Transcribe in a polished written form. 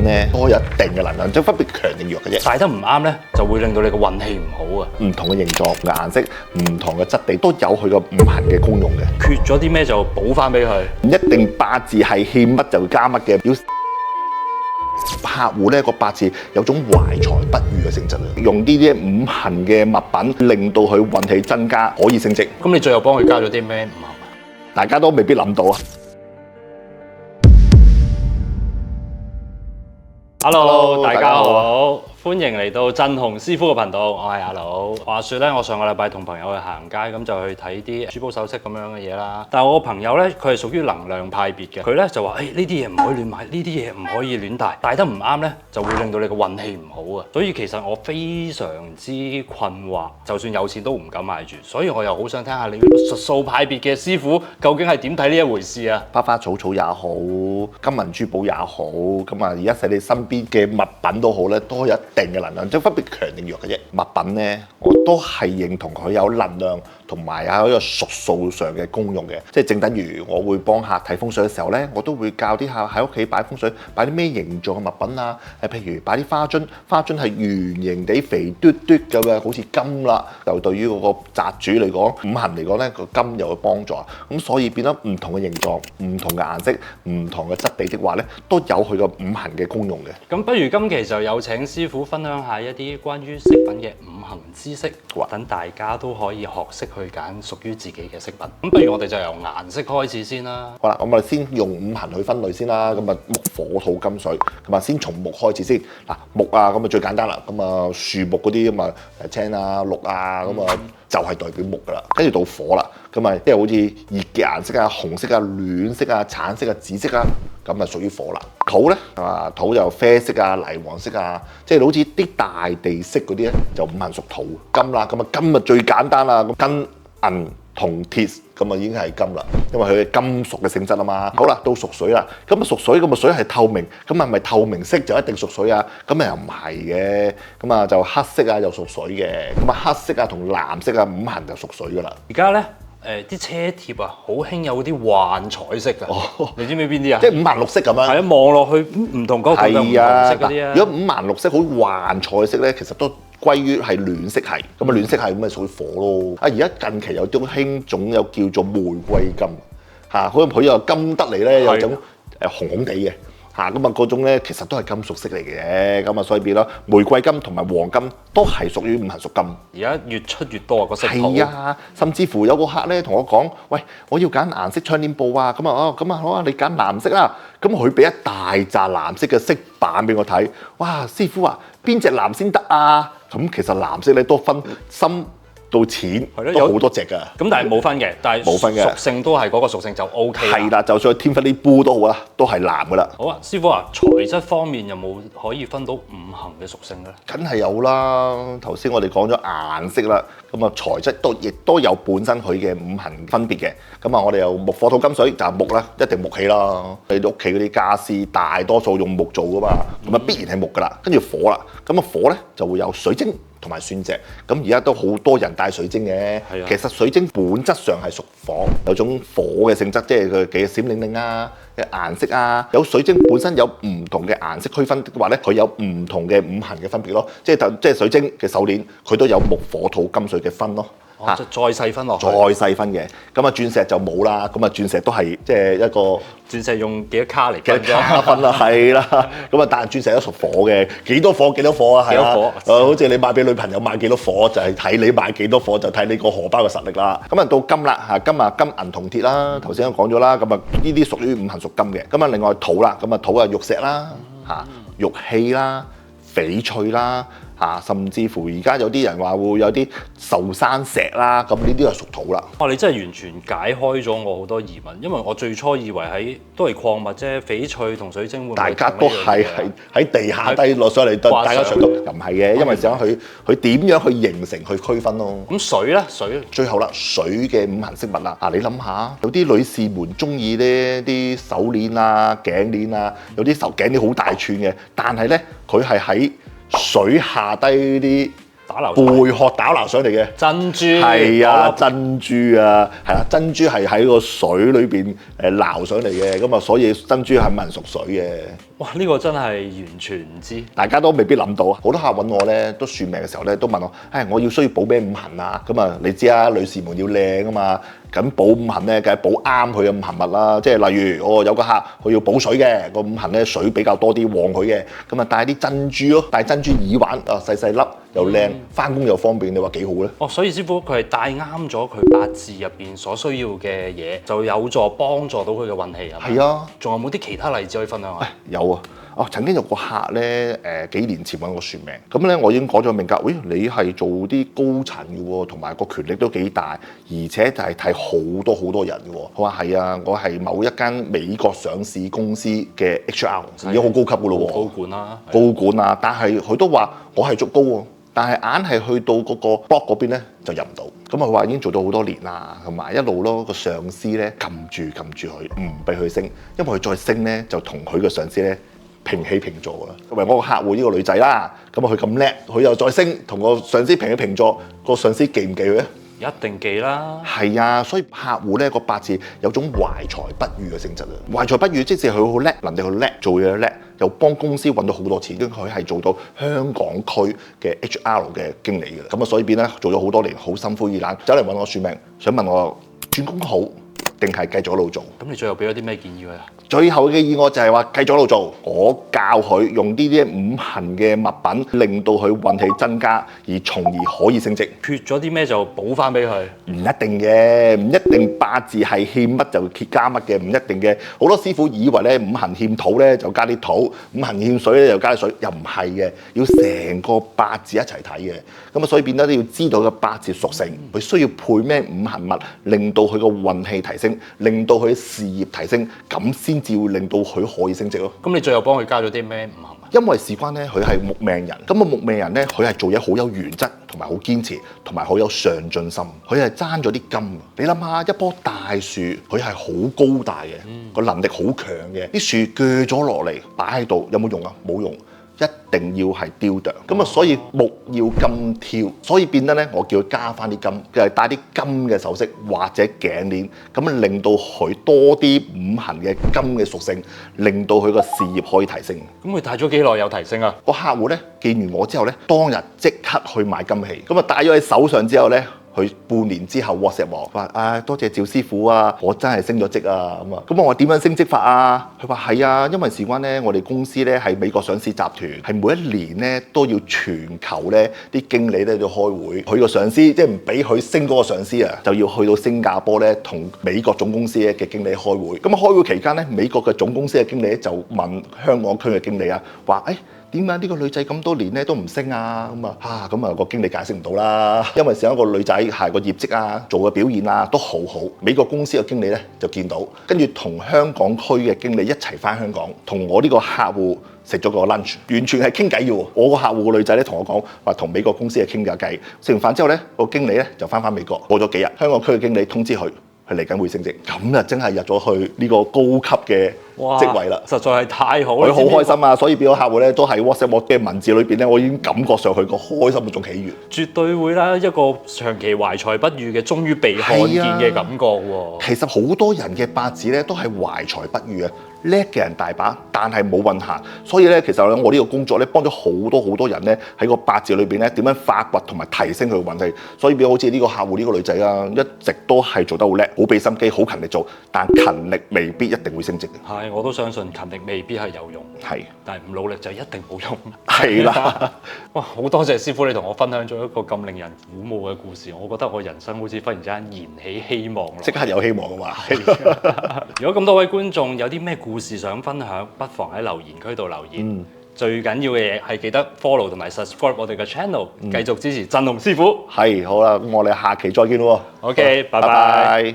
咧都有一定嘅能量，即係分別強定弱嘅啫。戴得唔啱咧，就會令到你個運氣唔好啊。唔同嘅形狀、嘅顏色、唔同嘅質地都有佢個五行嘅功用嘅。缺咗啲咩就補翻俾佢。唔一定八字係欠乜就加乜嘅，要客戶咧個八字有種懷才不遇嘅性質啊，用呢啲五行嘅物品令到佢運氣增加，可以升職。咁你最後幫佢加咗啲咩五行啊？大家都未必諗到啊！ Hello， 大家好，歡迎嚟到振鴻師傅嘅頻道，我係阿佬。話說咧，我上個禮拜同朋友去行街，咁就去睇啲珠寶首飾咁樣嘅嘢啦。但係我個朋友咧，佢係屬於能量派別嘅，佢咧就話：呢啲嘢唔可以亂買，呢啲嘢唔可以亂戴，戴得唔啱咧，就會令到你個運氣唔好啊。所以其實我非常之困惑，就算有錢都唔敢買住。所以我又好想聽下你術數派別嘅師傅究竟係點睇呢一回事啊？花花草草也好，金銀珠寶也好，咁啊而家使你身邊嘅物品都好咧，都有一定嘅能量，即係分別強定弱嘅啫。物品咧，我都係認同佢有能量同埋有一個術數上嘅功用嘅，即係正等於我會幫客睇風水嘅時候咧，我都會教啲客喺屋企擺風水，擺啲咩形狀嘅物品啊？譬如擺啲花樽，花樽係圓形地肥嘟嘟咁樣，好似金啦，就對於嗰個宅主嚟講，五行嚟講咧，個金有個幫助。咁所以變咗唔同嘅形狀、唔同嘅顏色、唔同嘅質地的話咧，都有佢個五行嘅功用嘅。咁不如今期就有請師傅分享下一啲關於飾品嘅五行知識，等大家都可以學識去揀屬於自己嘅飾品。咁不如我哋就由顏色開始先啦。好啦，咁我哋先用五行去分類先啦。咁啊木、火、土、金、水，咁啊先從木開始先。嗱木啊，咁啊最簡單啦。咁啊樹木嗰啲咁啊青啊、綠啊，咁啊就係代表木噶啦。跟住到火啦，咁啊即係好似熱嘅顏色啊、紅色啊、暖色啊、橙色啊、紫色啊，咁啊屬於火啦。土咧啊，土就啡色啊、泥黃色啊，即係好似啲大地色嗰啲咧，就五行屬土。金啦，咁啊金啊最簡單啦，咁金銀銅鐵咁啊已經係金啦，因為佢係金屬嘅性質啊嘛。好啦，到屬水啦，咁啊屬水咁啊水係透明，咁係咪透明色就一定屬水啊？咁啊又唔係嘅，咁啊就黑色啊又屬水嘅，咁啊黑色啊同藍色啊五行就屬水噶啦。而家咧啲車貼啊，好興有啲幻彩色㗎，你知唔知邊啲啊？即係五顏六色咁樣。係啊，望落去唔同角度嘅唔同色嗰啲啊。如果五顏六色好幻彩色咧，其實都歸於係暖色系，咁啊暖色系咁咪屬於火咯。啊而家近期有種興種有叫做玫瑰金嚇，佢又金得嚟咧，有種紅紅地嘅嚇，咁啊嗰種咧其實都係金屬色嚟嘅，咁啊所以變咗玫瑰金同埋黃金都係屬於五行屬金。而家越出越多啊個色譜。係啊，甚至乎有個客咧同我講：喂，我要揀顏色窗簾布啊，咁啊咁啊好啊，你揀藍色啊。咁佢俾一大紮藍色嘅色板俾我睇，哇！師傅啊，邊隻藍先得啊？咁其實藍色咧都分深到淺，都好多隻㗎。咁但係冇分嘅，但係冇分嘅屬性都係嗰個屬性就 O K。係啦，就算添翻啲布都好啦，都係藍㗎啦。好啊，師傅啊，材質方面有冇可以分到五行嘅屬性咧？梗係有啦，頭先我哋講咗顏色啦，咁啊材質亦都有本身佢嘅五行分別嘅。咁啊，我哋有木、火、土、金、水，就係木啦，一定木器啦。你屋企嗰啲家私大多數用木做㗎嘛，咁啊必然係木㗎啦。跟住火啦，咁啊火咧就會有水晶同埋鑽石。咁而家都好多人戴水晶嘅，其實水晶本質上係屬火，有種火嘅性質，即係佢嘅閃靈靈啊嘅顏色啊。有水晶本身有唔同嘅顏色區分嘅話咧，佢有唔同嘅五行嘅分別咯。即係水晶嘅手鏈，佢都有木、火、土、金、水嘅分咯。再細分落去，再細分嘅，咁啊鑽石就冇啦，咁啊鑽石都係即係一個鑽石用幾多卡嚟分？幾多卡分啦，係啦，咁啊但係鑽石都屬火嘅，幾多火幾多火啊？係啊，好似你買俾女朋友買幾多火，就係睇你買幾多火，就睇你個荷包嘅實力啦。咁啊到金啦嚇，金啊金銀銅鐵啦，頭先都講咗啦，咁啊呢啲屬於五行屬金嘅。咁啊另外土啦，咁啊土啊玉石啦嚇，玉器啦，翡翠啦。甚至乎而家有啲人話會有啲壽山石啦，咁呢啲係屬土啦。你真係完全解開咗我好多疑問，因為我最初以為都係礦物啫，翡翠同水晶會唔會大家都係喺地下低落上嚟，大家上到又唔係嘅，因為想佢點樣去形成去區分咯。咁水咧，水最後啦，水嘅五行飾物啦。你諗下，有啲女士們中意呢啲手鏈啊、頸鏈啊，有啲手頸鏈好大串嘅，但係咧佢係喺水下低啲貝殼打撈上嚟嘅珍珠，係啊，珍珠啊，係啦，珍珠係喺個水裏邊撈上嚟嘅，咁啊，所以珍珠係五行屬水嘅。哇！呢個真係完全唔知，大家都未必諗到啊！好多客揾我咧，都算命嘅時候咧，都問我：我要需要補咩五行啊？咁啊，你知啊，女士們要靚啊嘛，咁補五行咧，梗係補啱佢嘅五行物啦。即係例如，我有個客佢要補水嘅，個五行咧水比較多啲，旺佢嘅，咁啊帶啲珍珠咯，戴珍珠耳環啊，細細粒又靚，翻工又方便，你話幾好咧？所以師傅佢係帶啱咗佢八字入邊所需要嘅嘢，就有助幫助到佢嘅運氣啊！係啊，仲有冇啲其他例子可以分享下？有啊。曾經有個客咧，幾年前揾我算命，咁咧我已經講咗命格，你係做啲高層嘅喎，同埋個權力都幾大，而且就係睇好多人嘅喎。佢話係啊，我係某一間美國上市公司嘅 HR，已經好高級嘅咯喎，高管啦，高管啊，但係佢都話我係足高喎，但係硬係去到嗰個 block 嗰邊咧就入唔到。咁佢話已經做咗好多年啦，同埋一路咯個上司咧撳住佢，唔俾佢升，因為佢再升咧就同佢嘅上司咧平起平坐啦，因為我個客戶呢個女仔啦，咁啊佢咁叻，佢又再升，同個上司平起平坐，個上司記唔記佢咧？一定記啦。係啊，所以客戶咧個八字有種懷才不遇嘅性質啊！懷才不遇，即係佢好叻，能力好叻，做嘢叻，又幫公司揾到好多錢，因為佢係做到香港區嘅 HR 嘅經理嘅，咁啊所以變咧做咗好多年，好心灰意冷，走嚟揾我算命，想問我轉工好定係繼續一路做？咁你最後俾咗啲咩建議佢啊？最後嘅建議我就係話繼續喺度做，我教佢用呢啲五行嘅物品，令到佢運氣增加，而從而可以升職。缺咗啲咩就補翻俾佢？唔一定嘅，唔一定八字係欠乜就加乜嘅，唔一定嘅。好多師傅以為咧五行欠土咧就加啲土，五行欠水咧就加啲水，又唔係嘅，要成個八字一齊睇嘅。咁啊，所以變得你要知道個八字屬性，佢需要配咩五行物，令到佢個運氣提升，令到佢事業提升，咁先至會令到佢可以升職咯。咁你最後幫佢加咗啲咩五行物？因為事關咧，佢係木命人，咁啊木命人咧，佢係做嘢好有原則，同埋好堅持，同埋好有上進心。佢係爭咗啲金。你諗下，一棵大樹，佢係好高大嘅，個能力好強嘅，啲樹鋸咗落嚟擺喺度，有冇用啊？冇用。一定要係雕琢，咁啊，所以木要金挑，所以變得咧，我叫佢加翻啲金，就係戴啲金嘅首飾或者頸鏈，咁啊令到佢多啲五行嘅金嘅屬性，令到佢個事業可以提升。咁佢戴咗幾耐有提升啊？個客戶咧見完我之後咧，當日即刻去買金器，咁啊戴咗喺手上之後咧。佢半年之後 WhatsApp 我話多謝趙師傅啊，我真係升咗職啊咁啊！咁我話點樣升職法啊？佢話係啊，因為事關咧，我哋公司咧係美國上市集團，係每一年咧都要全球咧啲經理咧要開會，佢個上司即係唔俾佢升嗰個上司啊，就要去到新加坡咧同美國總公司嘅經理開會。咁啊開會期間咧，美國嘅總公司嘅經理就問香港區嘅經理啊，話點解呢個女仔咁多年咧都唔升啊？咁啊個經理解釋唔到啦，因為上一個女仔係個業績啊、做嘅表現啊都好好，美國公司嘅經理咧就見到，跟住同香港區嘅經理一齊翻香港，同我呢個客戶食咗個 lunch， 完全係傾偈嘅喎。我個客戶個女仔咧同我講話，同美國公司嘅傾咗偈，食完飯之後咧個經理咧就翻美國，過咗幾日，香港區嘅經理通知佢嚟緊會升職，咁啊真係入咗去呢個高級嘅職位啦，實在係太好啦！佢好開心啊，所以變咗客戶咧都喺 WhatsApp 我嘅文字裏邊咧，我已經感覺上佢個開心嗰種喜悅，絕對會啦！一個長期懷才不遇嘅，終於被看見嘅感覺喎。其實好多人嘅八字咧都係懷才不遇嘅，叻嘅人大把，但係冇運行。所以咧，其實咧我呢個工作咧幫咗好多人咧喺個八字裏邊咧點樣發掘同埋提升佢嘅運氣。所以變好似呢個客戶呢個女仔啊，一直都係做得好叻，好俾心機，好勤力做，但勤力未必一定會升職嘅。我都相信勤力未必係有用，但係唔努力就一定冇用。係啦，哇！好多謝師傅你同我分享咗一個咁令人鼓舞嘅故事，我覺得我人生好似忽然之間燃起希望，即刻有希望㗎嘛。如果咁多位觀眾有啲咩故事想分享，不妨喺留言區度留言。最緊要嘅嘢係記得 follow 同埋 subscribe 我哋嘅 channel，繼續支持振鴻師傅。係，好啦，咁我哋下期再見咯。OK，拜拜。